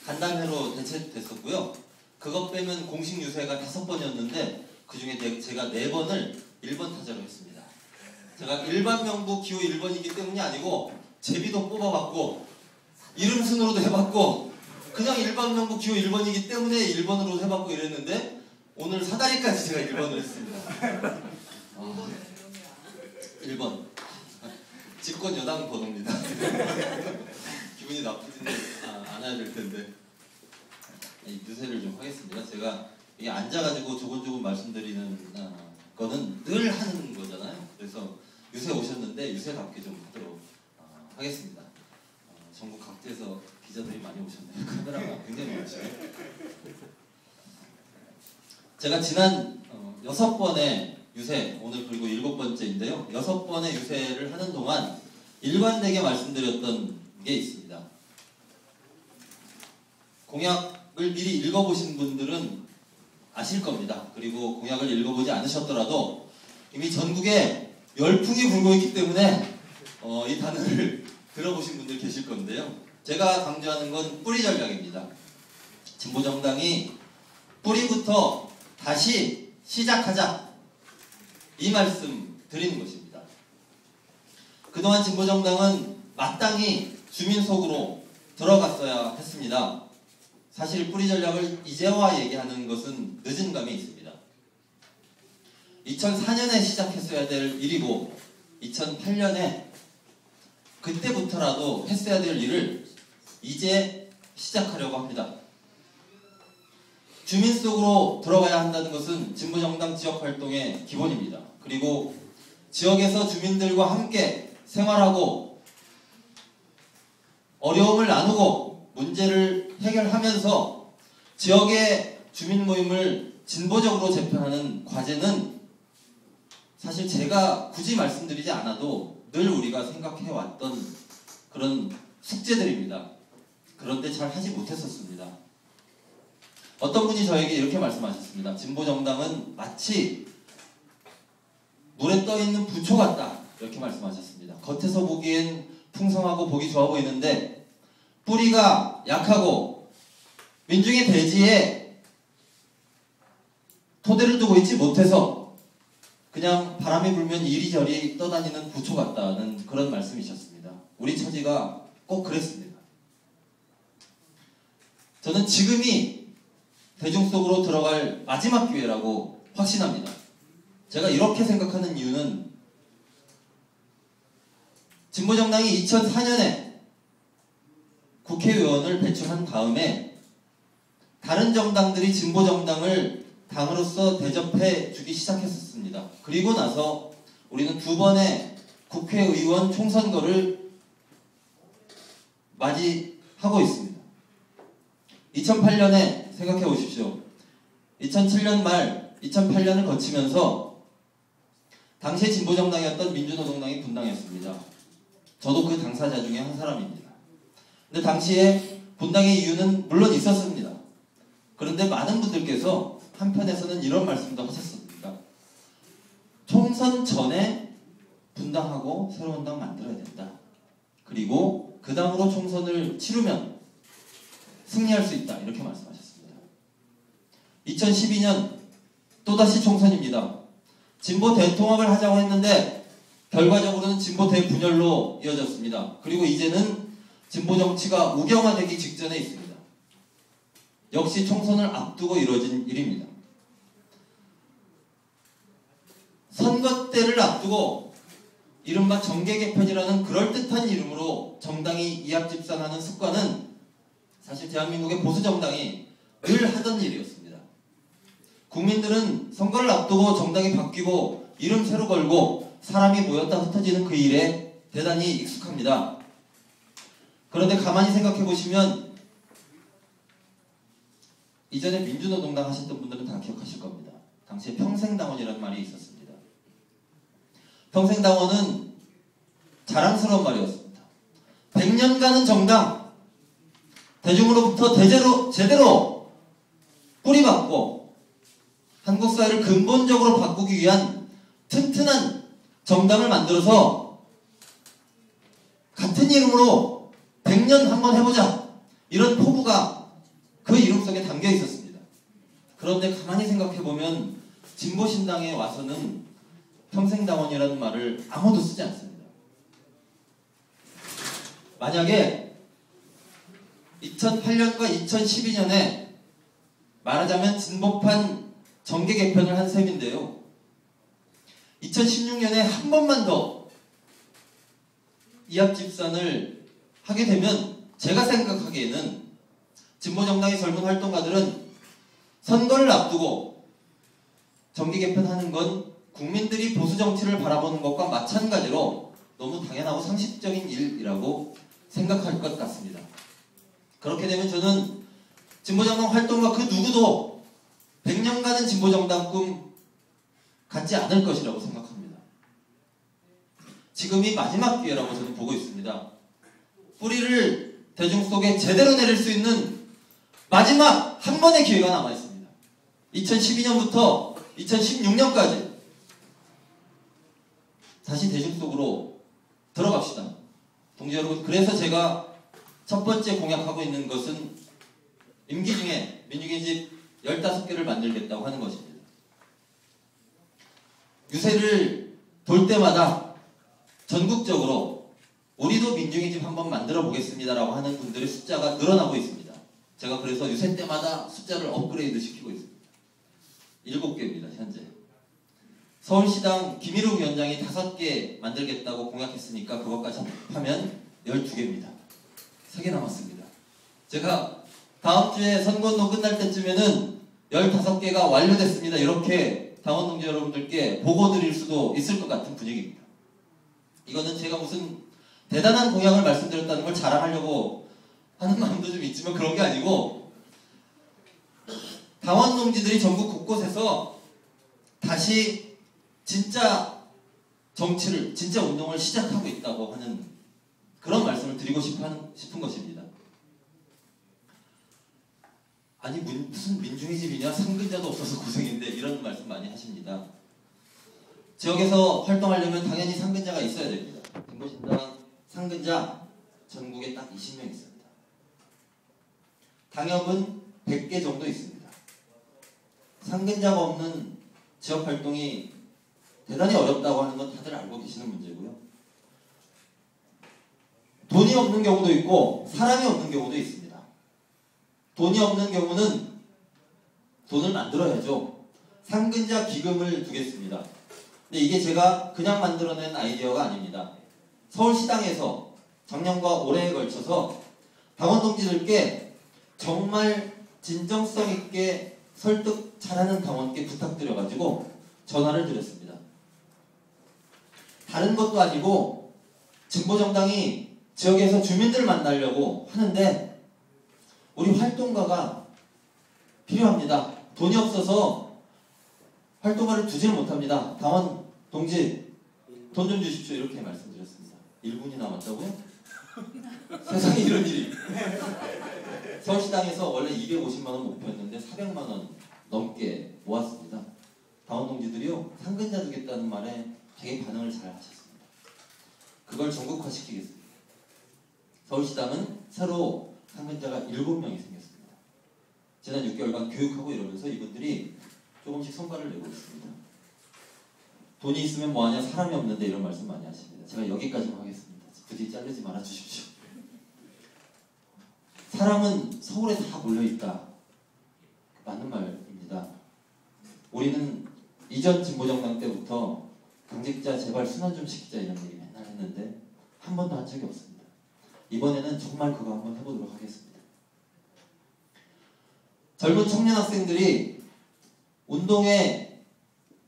간담회로 대체됐었고요. 그것 빼면 공식 유세가 5번이었는데 그중에 제가 4번을 1번 타자로 했습니다. 제가 일반 명부 기호 1번이기 때문이 아니고 제비도 뽑아봤고 이름 순으로도 해봤고 그냥 일반 명부 기호 1번이기 때문에 1번으로 해봤고 이랬는데 오늘 사다리까지 제가 1번을 했습니다. 1번 집권 여당 번호입니다. 기분이 나쁘지는 않아야 될 텐데 유세를 좀 하겠습니다. 제가 이게 앉아가지고 조곤조곤 말씀드리는 거는 늘 하는 거잖아요. 그래서 유세 오셨는데 유세답게 좀 하도록 하겠습니다. 전국 각지에서 기자들이 많이 오셨네요. 카메라가 굉장히 많으시네요. 제가 지난 6번의 유세, 오늘 그리고 7번째인데요. 6번의 유세를 하는 동안 일관되게 말씀드렸던 게 있습니다. 공약을 미리 읽어보신 분들은 아실 겁니다. 그리고 공약을 읽어보지 않으셨더라도 이미 전국에 열풍이 불고 있기 때문에 이 단어를 들어보신 분들 계실 건데요. 제가 강조하는 건 뿌리 전략입니다. 진보정당이 뿌리부터 다시 시작하자 이 말씀 드리는 것입니다. 그동안 진보정당은 마땅히 주민 속으로 들어갔어야 했습니다. 사실 뿌리 전략을 이제와 얘기하는 것은 늦은 감이 있습니다. 2004년에 시작했어야 될 일이고 2008년에 그때부터라도 했어야 될 일을 이제 시작하려고 합니다. 주민 속으로 들어가야 한다는 것은 진보정당 지역활동의 기본입니다. 그리고 지역에서 주민들과 함께 생활하고 어려움을 나누고 문제를 해결하면서 지역의 주민 모임을 진보적으로 재편하는 과제는 사실 제가 굳이 말씀드리지 않아도 늘 우리가 생각해왔던 그런 숙제들입니다. 그런데 잘 하지 못했었습니다. 어떤 분이 저에게 이렇게 말씀하셨습니다. 진보정당은 마치 물에 떠있는 부초 같다 이렇게 말씀하셨습니다. 겉에서 보기엔 풍성하고 보기 좋아 보이는데 뿌리가 약하고 민중의 대지에 토대를 두고 있지 못해서 그냥 바람이 불면 이리저리 떠다니는 부초 같다는 그런 말씀이셨습니다. 우리 처지가 꼭 그랬습니다. 저는 지금이 대중 속으로 들어갈 마지막 기회라고 확신합니다. 제가 이렇게 생각하는 이유는 진보정당이 2004년에 국회의원을 배출한 다음에 다른 정당들이 진보정당을 당으로서 대접해 주기 시작했었습니다. 그리고 나서 우리는 2번의 국회의원 총선거를 맞이하고 있습니다. 2008년에 생각해 보십시오. 2007년 말 2008년을 거치면서 당시의 진보정당이었던 민주노동당이 분당했습니다. 저도 그 당사자 중에 한 사람입니다. 근데 당시에 분당의 이유는 물론 있었습니다. 그런데 많은 분들께서 한편에서는 이런 말씀도 하셨습니다. 총선 전에 분당하고 새로운 당 만들어야 된다. 그리고 그 당으로 총선을 치르면 승리할 수 있다. 이렇게 말씀하셨습니다. 2012년 또다시 총선입니다. 진보 대통합을 하자고 했는데 결과적으로는 진보 대분열로 이어졌습니다. 그리고 이제는 진보 정치가 우경화되기 직전에 있습니다. 역시 총선을 앞두고 이루어진 일입니다. 선거 때를 앞두고 이른바 정계개편이라는 그럴듯한 이름으로 정당이 이합집산하는 습관은 사실 대한민국의 보수정당이 늘 하던 일이었습니다. 국민들은 선거를 앞두고 정당이 바뀌고 이름 새로 걸고 사람이 모였다 흩어지는 그 일에 대단히 익숙합니다. 그런데 가만히 생각해 보시면 이전에 민주노동당 하셨던 분들은 다 기억하실 겁니다. 당시에 평생당원이라는 말이 있었습니다. 평생당원은 자랑스러운 말이었습니다. 100년간은 정당, 대중으로부터 제대로 뿌리박고 한국 사회를 근본적으로 바꾸기 위한 튼튼한 정당을 만들어서 같은 이름으로 100년 한번 해보자 이런 포부가 그 이름 속에 담겨 있었습니다. 그런데 가만히 생각해보면 진보신당에 와서는 평생당원이라는 말을 아무도 쓰지 않습니다. 만약에 2008년과 2012년에 말하자면 진보판 정계 개편을 한 셈인데요. 2016년에 한 번만 더 이합집산을 하게 되면 제가 생각하기에는 진보정당의 젊은 활동가들은 선거를 앞두고 정계 개편하는 건 국민들이 보수 정치를 바라보는 것과 마찬가지로 너무 당연하고 상식적인 일이라고 생각할 것 같습니다. 그렇게 되면 저는 진보정당 활동가 그 누구도 100년간은 진보정당 꿈 갖지 않을 것이라고 생각합니다. 지금이 마지막 기회라고 저는 보고 있습니다. 뿌리를 대중 속에 제대로 내릴 수 있는 마지막 한 번의 기회가 남아 있습니다. 2012년부터 2016년까지 다시 대중 속으로 들어갑시다. 동지 여러분, 그래서 제가 첫 번째 공약하고 있는 것은 임기 중에 민중의 집 15개를 만들겠다고 하는 것입니다. 유세를 돌 때마다 전국적으로 우리도 민중의 집 한번 만들어 보겠습니다라고 하는 분들의 숫자가 늘어나고 있습니다. 제가 그래서 유세 때마다 숫자를 업그레이드 시키고 있습니다. 7개입니다, 현재. 서울시당 김일욱 위원장이 5개 만들겠다고 공약했으니까 그것까지 하면 12개입니다. 3개 남았습니다. 제가 다음 주에 선거운동 끝날 때쯤에는 15개가 완료됐습니다. 이렇게 당원 동지 여러분들께 보고 드릴 수도 있을 것 같은 분위기입니다. 이거는 제가 무슨 대단한 공약을 말씀드렸다는 걸 자랑하려고 하는 마음도 좀 있지만 그런 게 아니고 당원 동지들이 전국 곳곳에서 다시 진짜 정치를, 진짜 운동을 시작하고 있다고 하는 그런 말씀을 드리고 싶은 것입니다. 아니 무슨 민중의 집이냐, 상근자도 없어서 고생인데 이런 말씀 많이 하십니다. 지역에서 활동하려면 당연히 상근자가 있어야 됩니다. 진보신당 상근자 전국에 딱 20명 있습니다. 당협은 100개 정도 있습니다. 상근자가 없는 지역 활동이 대단히 어렵다고 하는 건 다들 알고 계시는 문제고요. 돈이 없는 경우도 있고 사람이 없는 경우도 있습니다. 돈이 없는 경우는 돈을 만들어야죠. 상근자 기금을 두겠습니다. 근데 이게 제가 그냥 만들어낸 아이디어가 아닙니다. 서울시당에서 작년과 올해에 걸쳐서 당원 동지들께 정말 진정성 있게 설득 잘하는 당원께 부탁드려가지고 전화를 드렸습니다. 다른 것도 아니고 진보정당이 지역에서 주민들을 만나려고 하는데 우리 활동가가 필요합니다. 돈이 없어서 활동가를 두지를 못합니다. 당원 동지 돈 좀 주십시오. 이렇게 말씀드렸습니다. 1분이 남았다고요? 세상에 이런 일이. 서울시당에서 원래 250만원 목표였는데 400만원 넘게 모았습니다. 당원 동지들이요, 상근자 주겠다는 말에 되게 반응을 잘 하셨습니다. 그걸 전국화시키겠습니다. 서울시당은 새로 상근자가 7명이 생겼습니다. 지난 6개월간 교육하고 이러면서 이분들이 조금씩 성과를 내고 있습니다. 돈이 있으면 뭐하냐, 사람이 없는데 이런 말씀 많이 하십니다. 제가 여기까지만 하겠습니다. 굳이 자르지 말아 주십시오. 사람은 서울에 다 몰려있다. 맞는 말입니다. 우리는 이전 진보정당 때부터 당직자 제발 순환 좀 시키자 이런 얘기 맨날 했는데 한 번도 한 적이 없습니다. 이번에는 정말 그거 한번 해보도록 하겠습니다. 젊은 청년 학생들이 운동에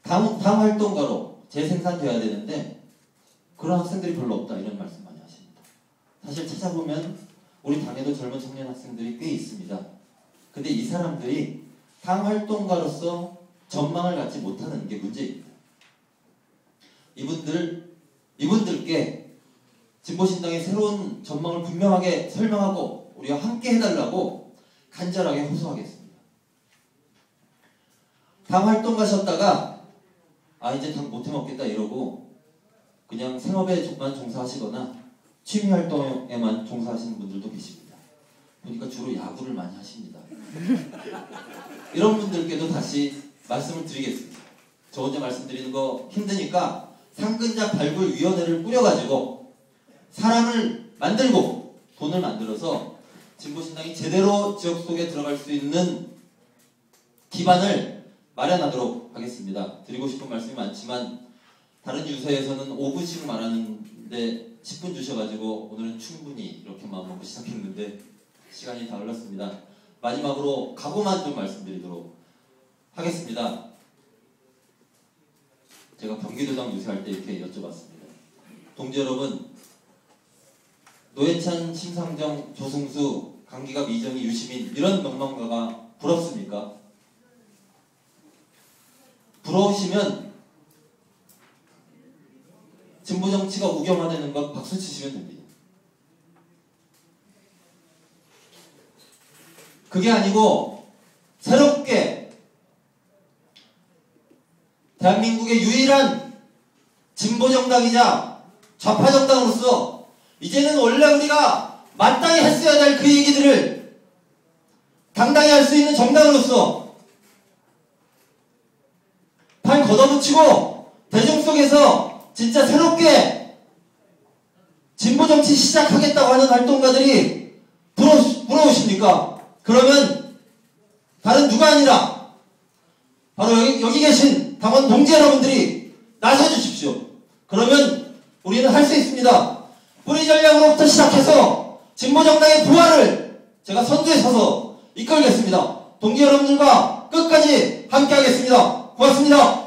당 활동가로 재생산돼야 되는데 그런 학생들이 별로 없다 이런 말씀 많이 하십니다. 사실 찾아보면 우리 당에도 젊은 청년 학생들이 꽤 있습니다. 근데 이 사람들이 당 활동가로서 전망을 갖지 못하는 게 문제입니다. 이분들께 진보신당의 새로운 전망을 분명하게 설명하고 우리가 함께 해달라고 간절하게 호소하겠습니다. 당 활동가셨다가 이제 당 못해먹겠다 이러고 그냥 생업에만 종사하시거나 취미활동에만 종사하시는 분들도 계십니다. 보니까 주로 야구를 많이 하십니다. 이런 분들께도 다시 말씀을 드리겠습니다. 저 혼자 말씀드리는 거 힘드니까 상근자 발굴위원회를 꾸려가지고 사람을 만들고 돈을 만들어서 진보신당이 제대로 지역 속에 들어갈 수 있는 기반을 마련하도록 하겠습니다. 드리고 싶은 말씀이 많지만 다른 유세에서는 5분씩 말하는데 10분 주셔가지고 오늘은 충분히 이렇게 마음먹고 시작했는데 시간이 다 흘렀습니다. 마지막으로 각오만 좀 말씀드리도록 하겠습니다. 제가 경기도당 유세할 때 이렇게 여쭤봤습니다. 동지 여러분, 노회찬, 심상정, 조승수, 강기갑, 이정희, 유시민 이런 명망가가 부럽습니까? 부러우시면 진보정치가 우경화되는 것 박수 치시면 됩니다. 그게 아니고 새롭게 대한민국의 유일한 진보정당이자 좌파정당으로서 이제는 원래 우리가 마땅히 했어야 될 그 얘기들을 당당히 할 수 있는 정당으로서 팔 걷어붙이고 대중 속에서 진짜 새롭게 진보정치 시작하겠다고 하는 활동가들이 부러우십니까? 그러면 다른 누가 아니라 바로 여기 계신 당원 동지 여러분들이 나서주십시오. 그러면 우리는 할 수 있습니다. 뿌리 전략으로부터 시작해서 진보정당의 부활을 제가 선두에 서서 이끌겠습니다. 동지 여러분들과 끝까지 함께 하겠습니다. 고맙습니다.